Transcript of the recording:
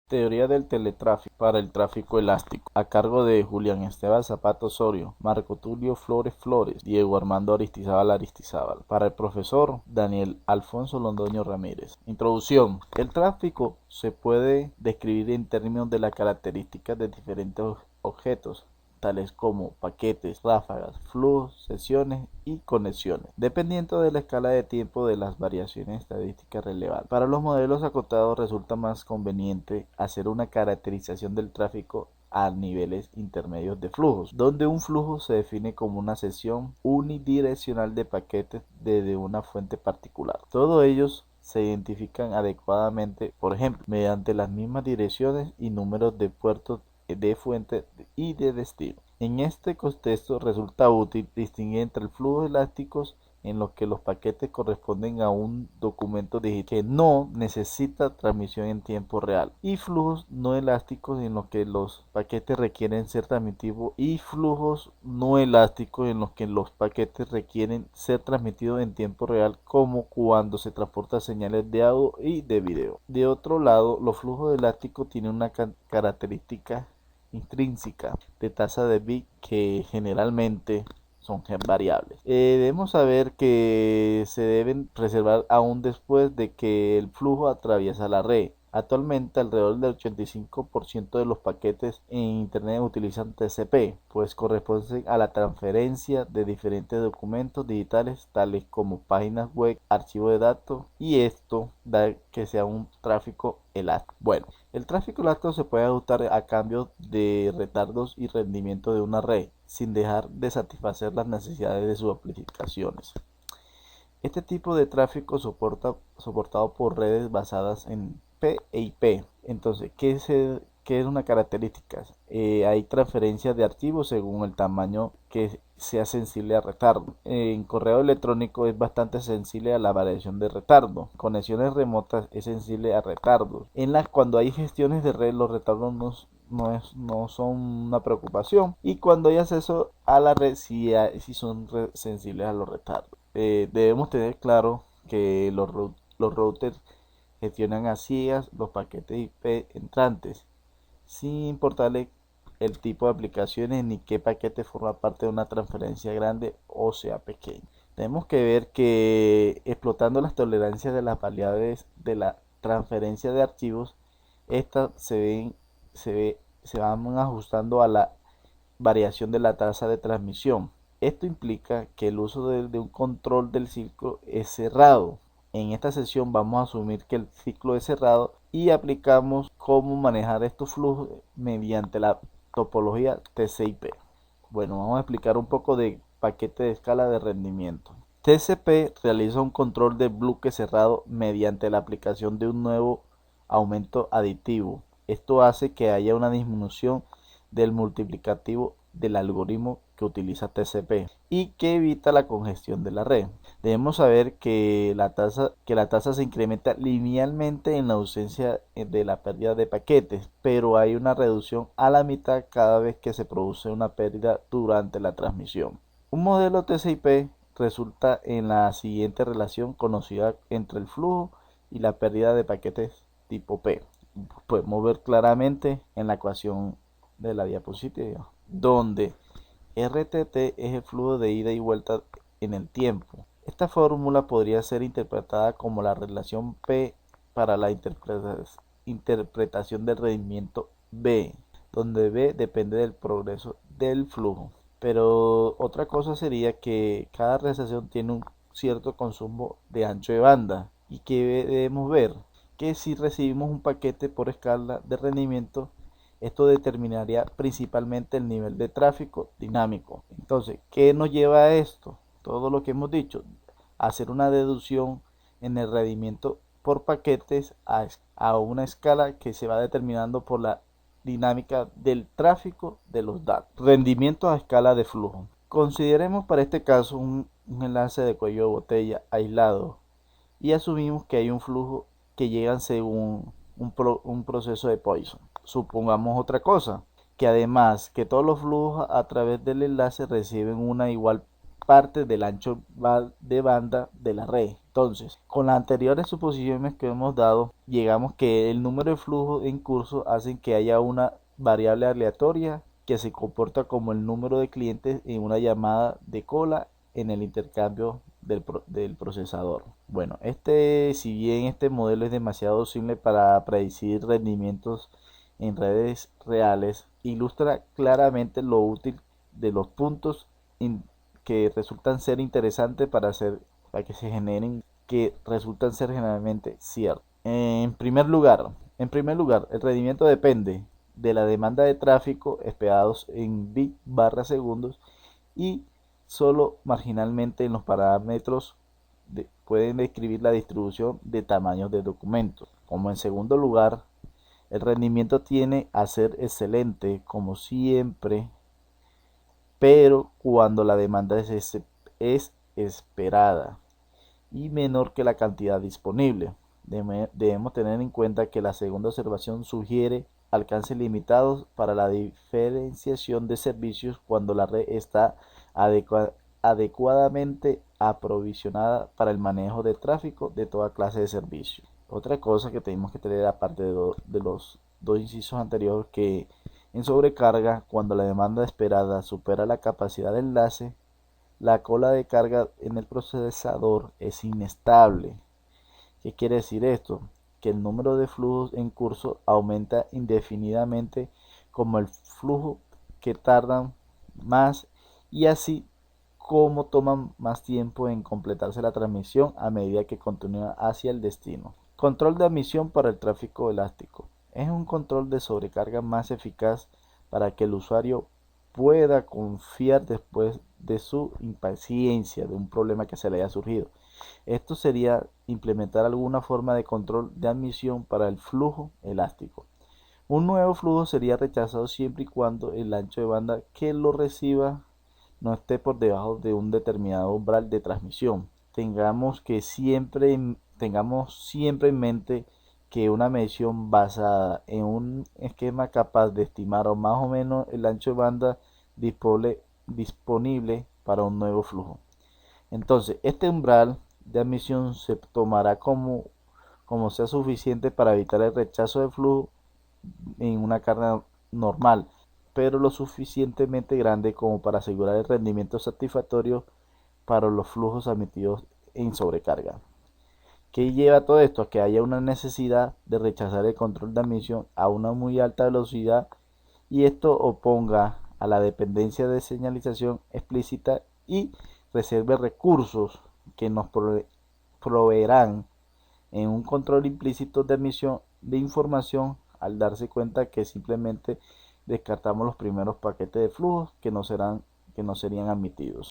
Teoría del teletráfico para el tráfico elástico, a cargo de Julián Esteban Zapata Osorio, Marco Tulio Flores Flores, Diego Armando Aristizábal, para el profesor Daniel Alfonso Londoño Ramírez. Introducción. El tráfico se puede describir en términos de las características de diferentes objetos, tales como paquetes, ráfagas, flujos, sesiones y conexiones, dependiendo de la escala de tiempo de las variaciones estadísticas relevantes. Para los modelos acotados resulta más conveniente hacer una caracterización del tráfico a niveles intermedios de flujos, donde un flujo se define como una sesión unidireccional de paquetes desde una fuente particular. Todos ellos se identifican adecuadamente, por ejemplo, mediante las mismas direcciones y números de puertos de fuente y de destino. En este contexto resulta útil distinguir entre flujos elásticos en los que los paquetes corresponden a un documento digital que no necesita transmisión en tiempo real, y flujos no elásticos en los que los paquetes requieren ser transmitidos y flujos no elásticos en los que los paquetes requieren ser transmitidos en tiempo real, como cuando se transportan señales de audio y de video. De otro lado, los flujos elásticos tienen una característica intrínseca de tasa de bit que generalmente son variables. Debemos saber que se deben preservar aún después de que el flujo atraviesa la red. Actualmente alrededor del 85% de los paquetes en Internet utilizan TCP, pues corresponden a la transferencia de diferentes documentos digitales tales como páginas web, archivos de datos, y esto da que sea un tráfico elástico. Bueno, el tráfico elástico se puede ajustar a cambios de retardos y rendimiento de una red, sin dejar de satisfacer las necesidades de sus aplicaciones. Este tipo de tráfico soportado por redes basadas en P e IP. Entonces, ¿qué es una característica? Hay transferencias de archivos según el tamaño que sea sensible a retardo. En correo electrónico es bastante sensible a la variación de retardo. Conexiones remotas es sensible a retardos. Cuando hay gestiones de red, los retardos no son una preocupación, y cuando hay acceso a la red sí son sensibles a los retardos. Debemos tener claro que los routers gestionan a ciegas los paquetes IP entrantes, sin importarle el tipo de aplicaciones ni qué paquete forma parte de una transferencia grande o sea pequeña. Tenemos que ver que explotando las tolerancias de las variables de la transferencia de archivos, estas se van ajustando a la variación de la tasa de transmisión. Esto implica que el uso de un control del ciclo es cerrado. En esta sesión vamos a asumir que el ciclo es cerrado y aplicamos cómo manejar estos flujos mediante la topología TCP. Bueno, vamos a explicar un poco de paquete de escala de rendimiento. TCP realiza un control de bloque cerrado mediante la aplicación de un nuevo aumento aditivo. Esto hace que haya una disminución del multiplicativo del algoritmo que utiliza TCP y que evita la congestión de la red. Debemos saber que la tasa se incrementa linealmente en la ausencia de la pérdida de paquetes, pero hay una reducción a la mitad cada vez que se produce una pérdida durante la transmisión. Un modelo TCP resulta en la siguiente relación conocida entre el flujo y la pérdida de paquetes tipo P. Podemos ver claramente en la ecuación de la diapositiva, donde RTT es el flujo de ida y vuelta en el tiempo. Esta fórmula podría ser interpretada como la relación P para la interpretación del rendimiento B, donde B depende del progreso del flujo. Pero otra cosa sería que cada realización tiene un cierto consumo de ancho de banda, y que debemos ver que si recibimos un paquete por escala de rendimiento, esto determinaría principalmente el nivel de tráfico dinámico. Entonces, ¿qué nos lleva a esto? Todo lo que hemos dicho, hacer una deducción en el rendimiento por paquetes a una escala que se va determinando por la dinámica del tráfico de los datos. Rendimiento a escala de flujo. Consideremos para este caso un enlace de cuello de botella aislado y asumimos que hay un flujo que llega según un proceso de Poisson. Supongamos otra cosa, que además que todos los flujos a través del enlace reciben una igual parte del ancho de banda de la red. Entonces, con las anteriores suposiciones que hemos dado, llegamos que el número de flujos en curso hacen que haya una variable aleatoria que se comporta como el número de clientes en una llamada de cola en el intercambio del procesador. Bueno, si bien este modelo es demasiado simple para predecir rendimientos en redes reales, ilustra claramente lo útil de los puntos que resultan ser interesantes para que se generen, que resultan ser generalmente ciertos. En primer lugar, el rendimiento depende de la demanda de tráfico esperados en bit/segundos y solo marginalmente en los parámetros pueden describir la distribución de tamaños de documentos. Como en segundo lugar, el rendimiento tiene a ser excelente como siempre, pero cuando la demanda es esperada y menor que la cantidad disponible. Debemos tener en cuenta que la segunda observación sugiere alcances limitados para la diferenciación de servicios cuando la red está adecuadamente aprovisionada para el manejo de tráfico de toda clase de servicios. Otra cosa que tenemos que tener aparte de los dos incisos anteriores, que en sobrecarga, cuando la demanda esperada supera la capacidad de enlace, la cola de carga en el procesador es inestable. ¿Qué quiere decir esto? Que el número de flujos en curso aumenta indefinidamente como el flujo que tardan más y así como toman más tiempo en completarse la transmisión a medida que continúa hacia el destino. Control de admisión para el tráfico elástico. Es un control de sobrecarga más eficaz para que el usuario pueda confiar después de su impaciencia de un problema que se le haya surgido. Esto sería implementar alguna forma de control de admisión para el flujo elástico. Un nuevo flujo sería rechazado siempre y cuando el ancho de banda que lo reciba no esté por debajo de un determinado umbral de transmisión. Tengamos siempre en mente que una medición basada en un esquema capaz de estimar más o menos el ancho de banda disponible para un nuevo flujo. Entonces, este umbral de admisión se tomará como sea suficiente para evitar el rechazo de flujo en una carga normal, pero lo suficientemente grande como para asegurar el rendimiento satisfactorio para los flujos admitidos en sobrecarga. ¿Qué lleva todo esto? A que haya una necesidad de rechazar el control de admisión a una muy alta velocidad y esto oponga a la dependencia de señalización explícita y reserve recursos que nos proveerán en un control implícito de admisión de información al darse cuenta que simplemente descartamos los primeros paquetes de flujos que no serían admitidos.